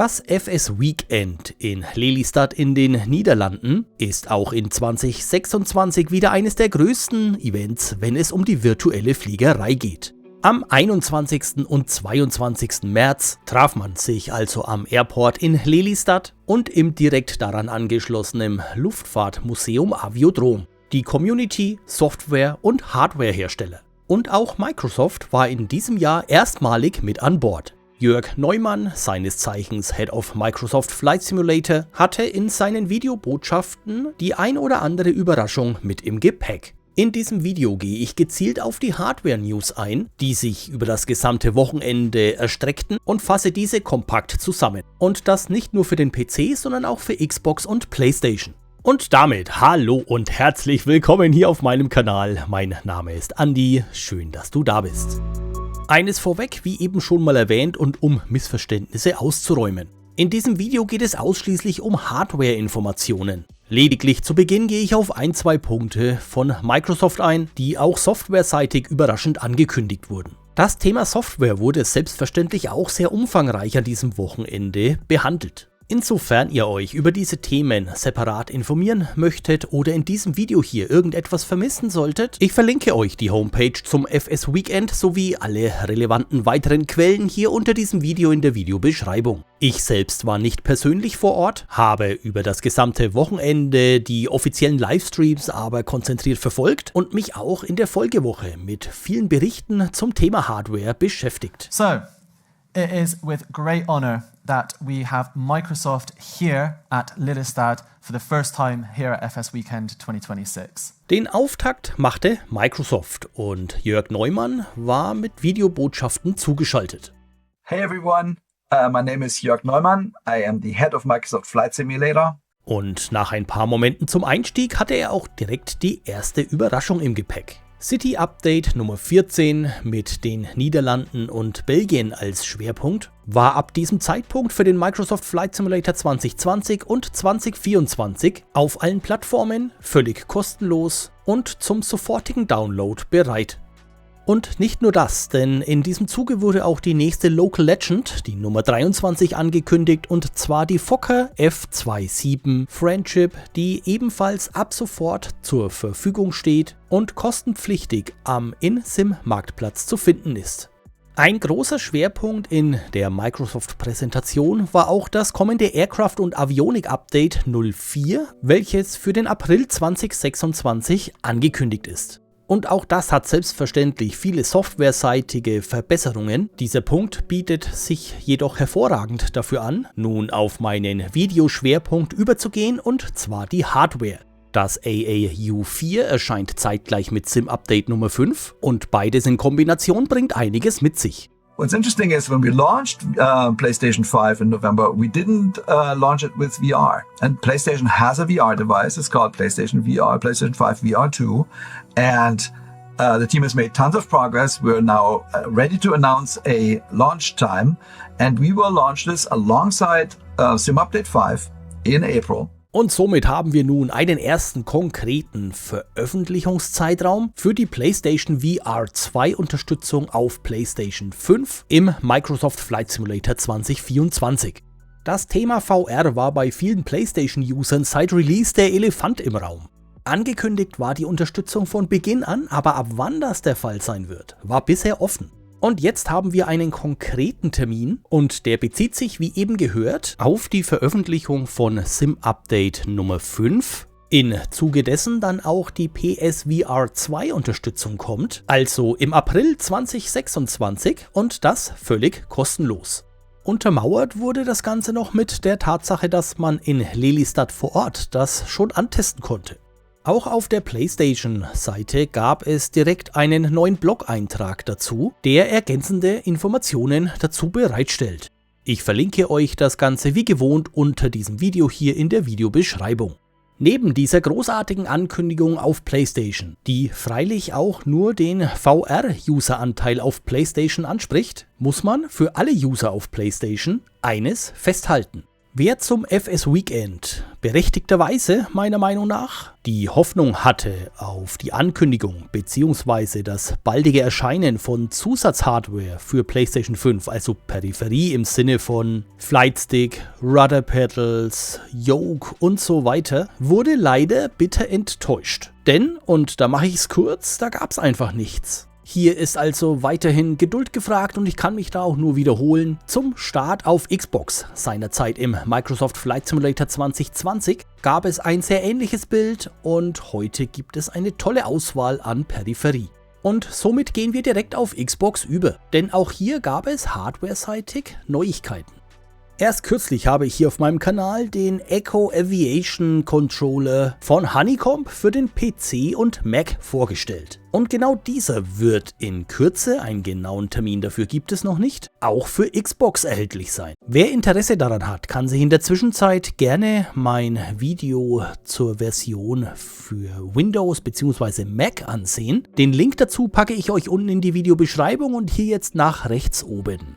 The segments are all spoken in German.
Das FS Weekend in Lelystad in den Niederlanden ist auch in 2026 wieder eines der größten Events, wenn es um die virtuelle Fliegerei geht. Am 21. und 22. März traf man sich also am Airport in Lelystad und im direkt daran angeschlossenen Luftfahrtmuseum Aviodrom. Die Community, Software- und Hardwarehersteller. Und auch Microsoft war in diesem Jahr erstmalig mit an Bord. Jörg Neumann, seines Zeichens Head of Microsoft Flight Simulator, hatte in seinen Videobotschaften die ein oder andere Überraschung mit im Gepäck. In diesem Video gehe ich gezielt auf die Hardware-News ein, die sich über das gesamte Wochenende erstreckten und fasse diese kompakt zusammen. Und das nicht nur für den PC, sondern auch für Xbox und PlayStation. Und damit hallo und herzlich willkommen hier auf meinem Kanal. Mein Name ist Andi, schön, dass du da bist. Eines vorweg, wie eben schon mal erwähnt und um Missverständnisse auszuräumen. In diesem Video geht es ausschließlich um Hardware-Informationen. Lediglich zu Beginn gehe ich auf ein, zwei Punkte von Microsoft ein, die auch softwareseitig überraschend angekündigt wurden. Das Thema Software wurde selbstverständlich auch sehr umfangreich an diesem Wochenende behandelt. Insofern ihr euch über diese Themen separat informieren möchtet oder in diesem Video hier irgendetwas vermissen solltet, ich verlinke euch die Homepage zum FS Weekend sowie alle relevanten weiteren Quellen hier unter diesem Video in der Videobeschreibung. Ich selbst war nicht persönlich vor Ort, habe über das gesamte Wochenende die offiziellen Livestreams aber konzentriert verfolgt und mich auch in der Folgewoche mit vielen Berichten zum Thema Hardware beschäftigt. So, it is with great honor that we have Microsoft here at Lelystad for the first time here at FS Weekend 2026. Den Auftakt machte Microsoft und Jörg Neumann war mit Videobotschaften zugeschaltet. Hey everyone, my name is Jörg Neumann. I am the head of Microsoft Flight Simulator. Und nach ein paar Momenten zum Einstieg hatte er auch direkt die erste Überraschung im Gepäck. City Update Nummer 14 mit den Niederlanden und Belgien als Schwerpunkt war ab diesem Zeitpunkt für den Microsoft Flight Simulator 2020 und 2024 auf allen Plattformen völlig kostenlos und zum sofortigen Download bereit. Und nicht nur das, denn in diesem Zuge wurde auch die nächste Local Legend, die Nummer 23, angekündigt, und zwar die Fokker F-27 Friendship, die ebenfalls ab sofort zur Verfügung steht und kostenpflichtig am InSim-Marktplatz zu finden ist. Ein großer Schwerpunkt in der Microsoft-Präsentation war auch das kommende Aircraft- und Avionik-Update 04, welches für den April 2026 angekündigt ist. Und auch das hat selbstverständlich viele softwareseitige Verbesserungen. Dieser Punkt bietet sich jedoch hervorragend dafür an, nun auf meinen Videoschwerpunkt überzugehen, und zwar die Hardware. Das AAU4 erscheint zeitgleich mit SIM-Update Nummer 5 und beides in Kombination bringt einiges mit sich. What's interesting is when we launched PlayStation 5 in November, we didn't launch it with VR. And PlayStation has a VR device. It's called PlayStation VR, PlayStation 5 VR 2. And the team has made tons of progress. We're now ready to announce a launch time. And we will launch this alongside Sim Update 5 in April. Und somit haben wir nun einen ersten konkreten Veröffentlichungszeitraum für die PlayStation VR 2 Unterstützung auf PlayStation 5 im Microsoft Flight Simulator 2024. Das Thema VR war bei vielen PlayStation-Usern seit Release der Elefant im Raum. Angekündigt war die Unterstützung von Beginn an, aber ab wann das der Fall sein wird, war bisher offen. Und jetzt haben wir einen konkreten Termin und der bezieht sich, wie eben gehört, auf die Veröffentlichung von SIM-Update Nummer 5. Im Zuge dessen dann auch die PSVR 2 Unterstützung kommt, also im April 2026, und das völlig kostenlos. Untermauert wurde das Ganze noch mit der Tatsache, dass man in Lelystad vor Ort das schon antesten konnte. Auch auf der PlayStation-Seite gab es direkt einen neuen Blog-Eintrag dazu, der ergänzende Informationen dazu bereitstellt. Ich verlinke euch das Ganze wie gewohnt unter diesem Video hier in der Videobeschreibung. Neben dieser großartigen Ankündigung auf PlayStation, die freilich auch nur den VR-User-Anteil auf PlayStation anspricht, muss man für alle User auf PlayStation eines festhalten. Wer zum FS Weekend berechtigterweise meiner Meinung nach die Hoffnung hatte auf die Ankündigung bzw. das baldige Erscheinen von Zusatzhardware für PlayStation 5, also Peripherie im Sinne von Flightstick, Rudder Pedals, Yoke und so weiter, wurde leider bitter enttäuscht. Denn, und da mache ich es kurz, da gab es einfach nichts. Hier ist also weiterhin Geduld gefragt und ich kann mich da auch nur wiederholen. Zum Start auf Xbox, seinerzeit im Microsoft Flight Simulator 2020, gab es ein sehr ähnliches Bild und heute gibt es eine tolle Auswahl an Peripherie. Und somit gehen wir direkt auf Xbox über, denn auch hier gab es hardwareseitig Neuigkeiten. Erst kürzlich habe ich hier auf meinem Kanal den Echo Aviation Controller von Honeycomb für den PC und Mac vorgestellt. Und genau dieser wird in Kürze, einen genauen Termin dafür gibt es noch nicht, auch für Xbox erhältlich sein. Wer Interesse daran hat, kann sich in der Zwischenzeit gerne mein Video zur Version für Windows bzw. Mac ansehen. Den Link dazu packe ich euch unten in die Videobeschreibung und hier jetzt nach rechts oben.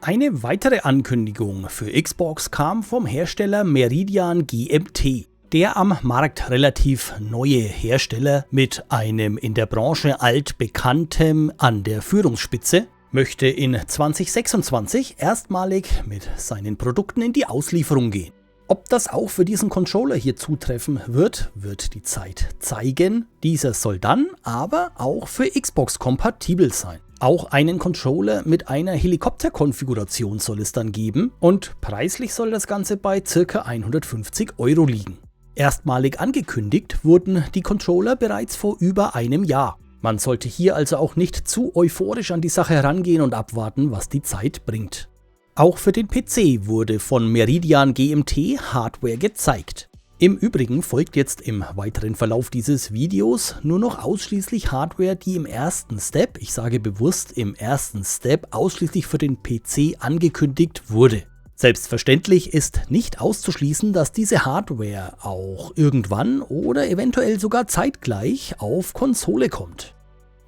Eine weitere Ankündigung für Xbox kam vom Hersteller Meridian GMT. Der am Markt relativ neue Hersteller mit einem in der Branche altbekanntem an der Führungsspitze möchte in 2026 erstmalig mit seinen Produkten in die Auslieferung gehen. Ob das auch für diesen Controller hier zutreffen wird, wird die Zeit zeigen. Dieser soll dann aber auch für Xbox kompatibel sein. Auch einen Controller mit einer Helikopterkonfiguration soll es dann geben und preislich soll das Ganze bei ca. 150 € liegen. Erstmalig angekündigt wurden die Controller bereits vor über einem Jahr. Man sollte hier also auch nicht zu euphorisch an die Sache herangehen und abwarten, was die Zeit bringt. Auch für den PC wurde von Meridian GMT Hardware gezeigt. Im Übrigen folgt jetzt im weiteren Verlauf dieses Videos nur noch ausschließlich Hardware, die im ersten Step, ich sage bewusst im ersten Step, ausschließlich für den PC angekündigt wurde. Selbstverständlich ist nicht auszuschließen, dass diese Hardware auch irgendwann oder eventuell sogar zeitgleich auf Konsole kommt.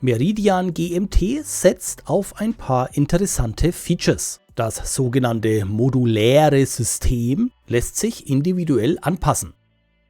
Meridian GMT setzt auf ein paar interessante Features. Das sogenannte moduläre System lässt sich individuell anpassen.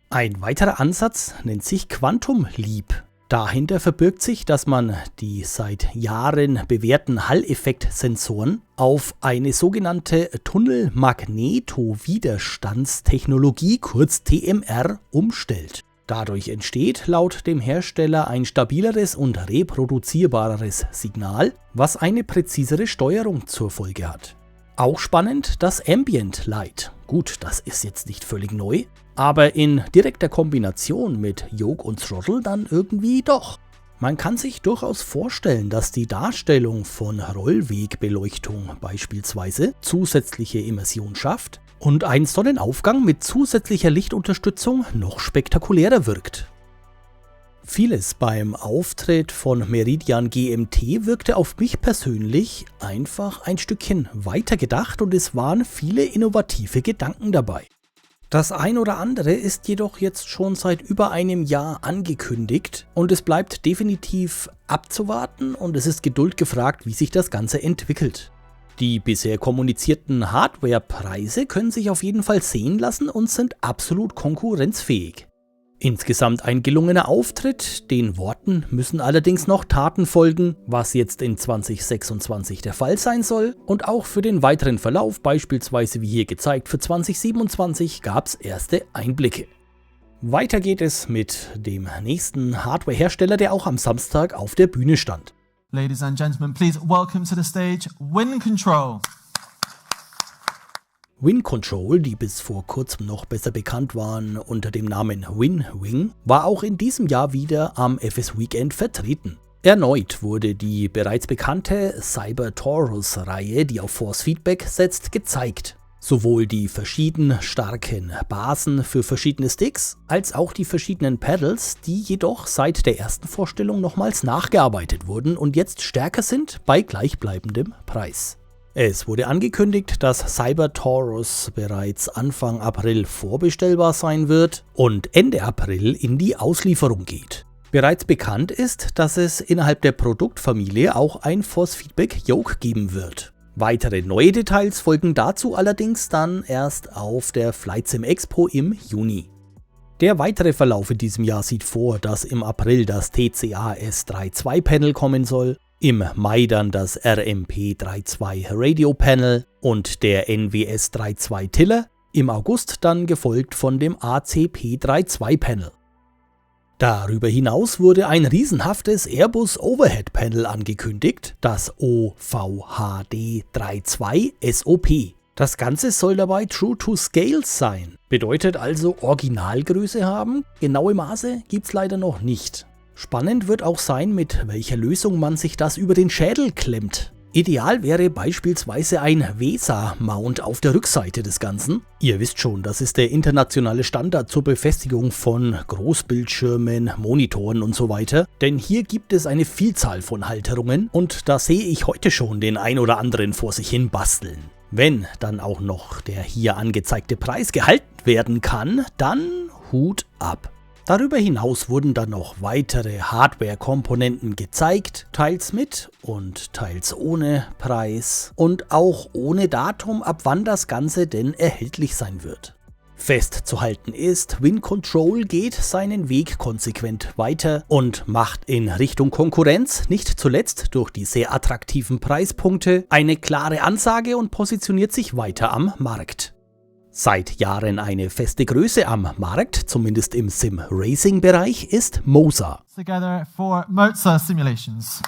Ein weiterer Ansatz nennt sich Quantum Leap. Dahinter verbirgt sich, dass man die seit Jahren bewährten Hall-Effekt-Sensoren auf eine sogenannte Tunnelmagnetowiderstandstechnologie, kurz TMR, umstellt. Dadurch entsteht laut dem Hersteller ein stabileres und reproduzierbareres Signal, was eine präzisere Steuerung zur Folge hat. Auch spannend das Ambient Light. Gut, das ist jetzt nicht völlig neu, aber in direkter Kombination mit Yoke und Throttle dann irgendwie doch. Man kann sich durchaus vorstellen, dass die Darstellung von Rollwegbeleuchtung beispielsweise zusätzliche Immersion schafft und ein Sonnenaufgang mit zusätzlicher Lichtunterstützung noch spektakulärer wirkt. Vieles beim Auftritt von Meridian GMT wirkte auf mich persönlich einfach ein Stückchen weitergedacht und es waren viele innovative Gedanken dabei. Das ein oder andere ist jedoch jetzt schon seit über einem Jahr angekündigt und es bleibt definitiv abzuwarten und es ist Geduld gefragt, wie sich das Ganze entwickelt. Die bisher kommunizierten Hardwarepreise können sich auf jeden Fall sehen lassen und sind absolut konkurrenzfähig. Insgesamt ein gelungener Auftritt, den Worten müssen allerdings noch Taten folgen, was jetzt in 2026 der Fall sein soll und auch für den weiteren Verlauf, beispielsweise wie hier gezeigt für 2027, gab es erste Einblicke. Weiter geht es mit dem nächsten Hardware-Hersteller, der auch am Samstag auf der Bühne stand. Ladies and gentlemen, please welcome to the stage Wind Control. Wind Control, die bis vor kurzem noch besser bekannt waren unter dem Namen WinWing, war auch in diesem Jahr wieder am FS Weekend vertreten. Erneut wurde die bereits bekannte Cyber Taurus-Reihe, die auf Force Feedback setzt, gezeigt. Sowohl die verschieden starken Basen für verschiedene Sticks, als auch die verschiedenen Pedals, die jedoch seit der ersten Vorstellung nochmals nachgearbeitet wurden und jetzt stärker sind bei gleichbleibendem Preis. Es wurde angekündigt, dass Cyber Taurus bereits Anfang April vorbestellbar sein wird und Ende April in die Auslieferung geht. Bereits bekannt ist, dass es innerhalb der Produktfamilie auch ein Force Feedback Yoke geben wird. Weitere neue Details folgen dazu allerdings dann erst auf der Flight Sim Expo im Juni. Der weitere Verlauf in diesem Jahr sieht vor, dass im April das TCA S32 Panel kommen soll, im Mai dann das RMP 32 Radio Panel und der NWS 32 Tiller, im August dann gefolgt von dem ACP 32 Panel. Darüber hinaus wurde ein riesenhaftes Airbus Overhead Panel angekündigt, das OVHD 32 SOP. Das Ganze soll dabei True to Scale sein, bedeutet also Originalgröße haben, genaue Maße gibt's leider noch nicht. Spannend wird auch sein, mit welcher Lösung man sich das über den Schädel klemmt. Ideal wäre beispielsweise ein VESA-Mount auf der Rückseite des Ganzen. Ihr wisst schon, das ist der internationale Standard zur Befestigung von Großbildschirmen, Monitoren und so weiter. Denn hier gibt es eine Vielzahl von Halterungen und da sehe ich heute schon den ein oder anderen vor sich hin basteln. Wenn dann auch noch der hier angezeigte Preis gehalten werden kann, dann Hut ab. Darüber hinaus wurden dann noch weitere Hardware-Komponenten gezeigt, teils mit und teils ohne Preis und auch ohne Datum, ab wann das Ganze denn erhältlich sein wird. Festzuhalten ist, WinControl geht seinen Weg konsequent weiter und macht in Richtung Konkurrenz, nicht zuletzt durch die sehr attraktiven Preispunkte, eine klare Ansage und positioniert sich weiter am Markt. Seit Jahren eine feste Größe am Markt, zumindest im Sim-Racing-Bereich, ist Moza. Together for Moza Simulations.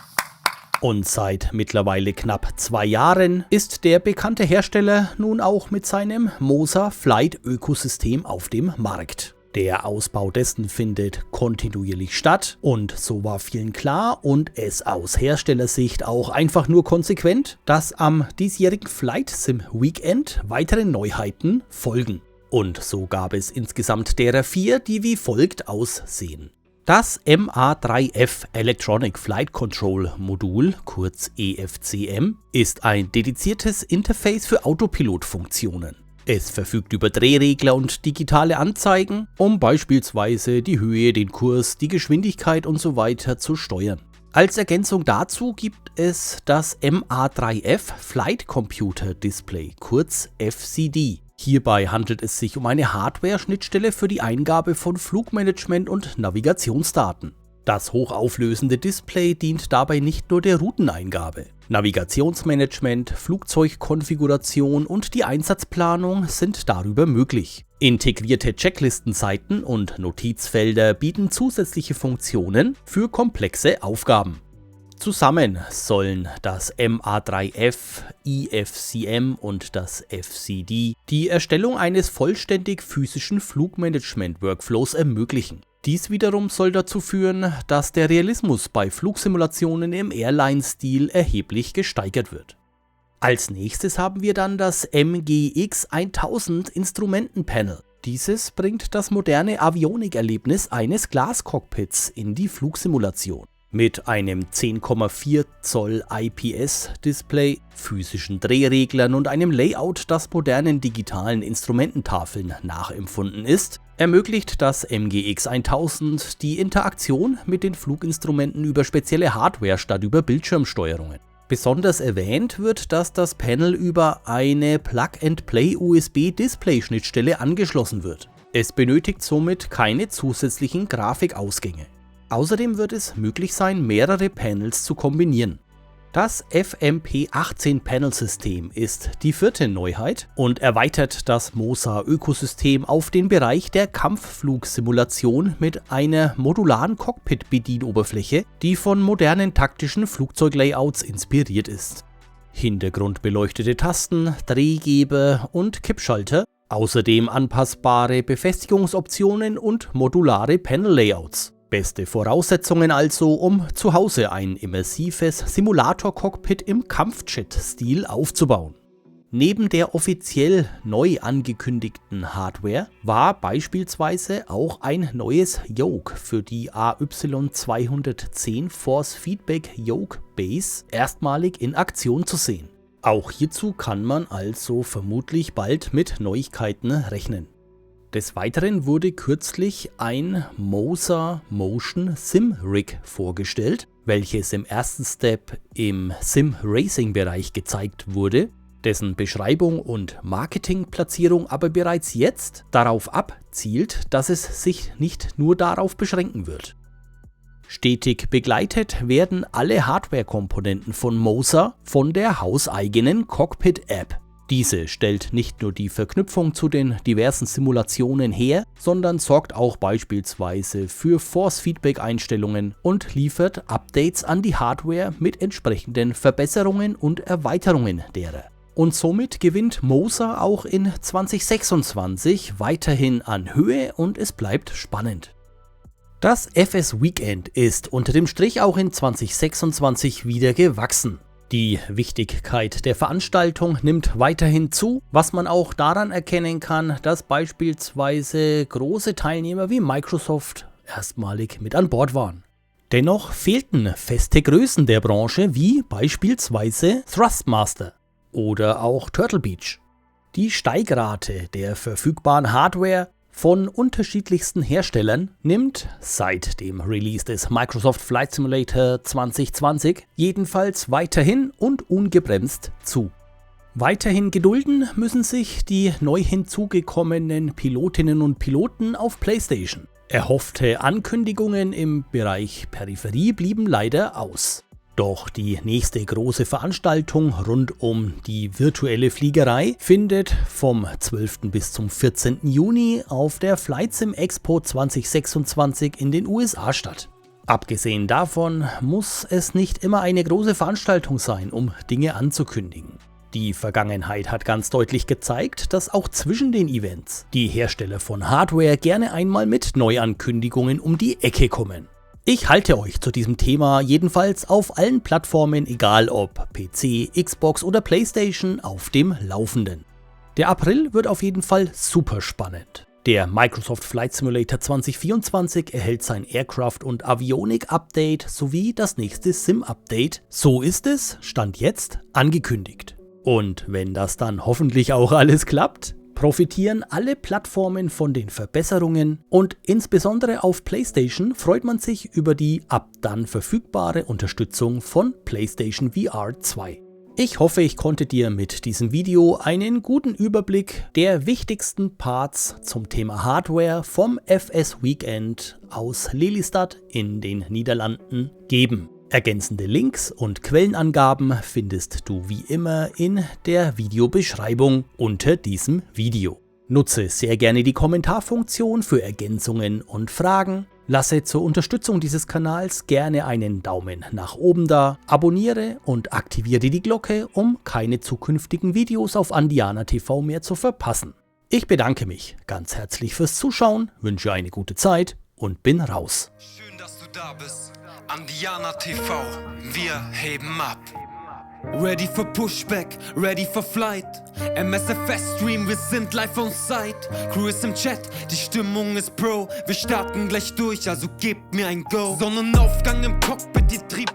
Und seit mittlerweile knapp 2 Jahren ist der bekannte Hersteller nun auch mit seinem Moza Flight-Ökosystem auf dem Markt. Der Ausbau dessen findet kontinuierlich statt und so war vielen klar und es aus Herstellersicht auch einfach nur konsequent, dass am diesjährigen Flight Sim Weekend weitere Neuheiten folgen. Und so gab es insgesamt derer 4, die wie folgt aussehen. Das MA3F Electronic Flight Control Modul, kurz EFCM, ist ein dediziertes Interface für Autopilot-Funktionen. Es verfügt über Drehregler und digitale Anzeigen, um beispielsweise die Höhe, den Kurs, die Geschwindigkeit und so weiter zu steuern. Als Ergänzung dazu gibt es das MA3F Flight Computer Display, kurz FCD. Hierbei handelt es sich um eine Hardware-Schnittstelle für die Eingabe von Flugmanagement- und Navigationsdaten. Das hochauflösende Display dient dabei nicht nur der Routeneingabe. Navigationsmanagement, Flugzeugkonfiguration und die Einsatzplanung sind darüber möglich. Integrierte Checklistenseiten und Notizfelder bieten zusätzliche Funktionen für komplexe Aufgaben. Zusammen sollen das MA3F, EFCM und das FCD die Erstellung eines vollständig physischen Flugmanagement-Workflows ermöglichen. Dies wiederum soll dazu führen, dass der Realismus bei Flugsimulationen im Airline-Stil erheblich gesteigert wird. Als nächstes haben wir dann das MGX 1000 Instrumentenpanel. Dieses bringt das moderne Avionik-Erlebnis eines Glascockpits in die Flugsimulation. Mit einem 10,4 Zoll IPS-Display, physischen Drehreglern und einem Layout, das modernen digitalen Instrumententafeln nachempfunden ist, ermöglicht das MGX 1000 die Interaktion mit den Fluginstrumenten über spezielle Hardware statt über Bildschirmsteuerungen. Besonders erwähnt wird, dass das Panel über eine Plug-and-Play-USB-Display-Schnittstelle angeschlossen wird. Es benötigt somit keine zusätzlichen Grafikausgänge. Außerdem wird es möglich sein, mehrere Panels zu kombinieren. Das FMP18 Panel-System ist die 4. Neuheit und erweitert das Moza-Ökosystem auf den Bereich der Kampfflugsimulation mit einer modularen Cockpit-Bedienoberfläche, die von modernen taktischen Flugzeuglayouts inspiriert ist. Hintergrundbeleuchtete Tasten, Drehgeber und Kippschalter, außerdem anpassbare Befestigungsoptionen und modulare Panel-Layouts. Beste Voraussetzungen also, um zu Hause ein immersives Simulator-Cockpit im Kampfjet-Stil aufzubauen. Neben der offiziell neu angekündigten Hardware war beispielsweise auch ein neues Yoke für die AY210 Force Feedback Yoke Base erstmalig in Aktion zu sehen. Auch hierzu kann man also vermutlich bald mit Neuigkeiten rechnen. Des Weiteren wurde kürzlich ein Moser Motion Sim Rig vorgestellt, welches im ersten Step im Sim-Racing-Bereich gezeigt wurde, dessen Beschreibung und Marketingplatzierung aber bereits jetzt darauf abzielt, dass es sich nicht nur darauf beschränken wird. Stetig begleitet werden alle Hardware-Komponenten von Moser von der hauseigenen Cockpit-App. Diese stellt nicht nur die Verknüpfung zu den diversen Simulationen her, sondern sorgt auch beispielsweise für Force-Feedback-Einstellungen und liefert Updates an die Hardware mit entsprechenden Verbesserungen und Erweiterungen derer. Und somit gewinnt Moser auch in 2026 weiterhin an Höhe und es bleibt spannend. Das FS Weekend ist unter dem Strich auch in 2026 wieder gewachsen. Die Wichtigkeit der Veranstaltung nimmt weiterhin zu, was man auch daran erkennen kann, dass beispielsweise große Teilnehmer wie Microsoft erstmalig mit an Bord waren. Dennoch fehlten feste Größen der Branche wie beispielsweise Thrustmaster oder auch Turtle Beach. Die Steigrate der verfügbaren Hardware von unterschiedlichsten Herstellern nimmt seit dem Release des Microsoft Flight Simulator 2020 jedenfalls weiterhin und ungebremst zu. Weiterhin gedulden müssen sich die neu hinzugekommenen Pilotinnen und Piloten auf PlayStation. Erhoffte Ankündigungen im Bereich Peripherie blieben leider aus. Doch die nächste große Veranstaltung rund um die virtuelle Fliegerei findet vom 12. bis zum 14. Juni auf der Flight Sim Expo 2026 in den USA statt. Abgesehen davon muss es nicht immer eine große Veranstaltung sein, um Dinge anzukündigen. Die Vergangenheit hat ganz deutlich gezeigt, dass auch zwischen den Events die Hersteller von Hardware gerne einmal mit Neuankündigungen um die Ecke kommen. Ich halte euch zu diesem Thema jedenfalls auf allen Plattformen, egal ob PC, Xbox oder PlayStation, auf dem Laufenden. Der April wird auf jeden Fall super spannend. Der Microsoft Flight Simulator 2024 erhält sein Aircraft- und Avionik-Update sowie das nächste Sim-Update. So ist es, Stand jetzt, angekündigt. Und wenn das dann hoffentlich auch alles klappt, profitieren alle Plattformen von den Verbesserungen und insbesondere auf PlayStation freut man sich über die ab dann verfügbare Unterstützung von PlayStation VR 2. Ich hoffe, ich konnte dir mit diesem Video einen guten Überblick der wichtigsten Parts zum Thema Hardware vom FS Weekend aus Lelystad in den Niederlanden geben. Ergänzende Links und Quellenangaben findest du wie immer in der Videobeschreibung unter diesem Video. Nutze sehr gerne die Kommentarfunktion für Ergänzungen und Fragen. Lasse zur Unterstützung dieses Kanals gerne einen Daumen nach oben da, abonniere und aktiviere die Glocke, um keine zukünftigen Videos auf Andiana TV mehr zu verpassen. Ich bedanke mich ganz herzlich fürs Zuschauen, wünsche eine gute Zeit und bin raus. Schön, dass du da bist. Andiana TV, wir heben ab. Ready for Pushback, ready for Flight. MSFS Stream, wir sind live on site. Crew ist im Chat, die Stimmung ist Pro. Wir starten gleich durch, also gebt mir ein Go. Sonnenaufgang im Cockpit, die Triebe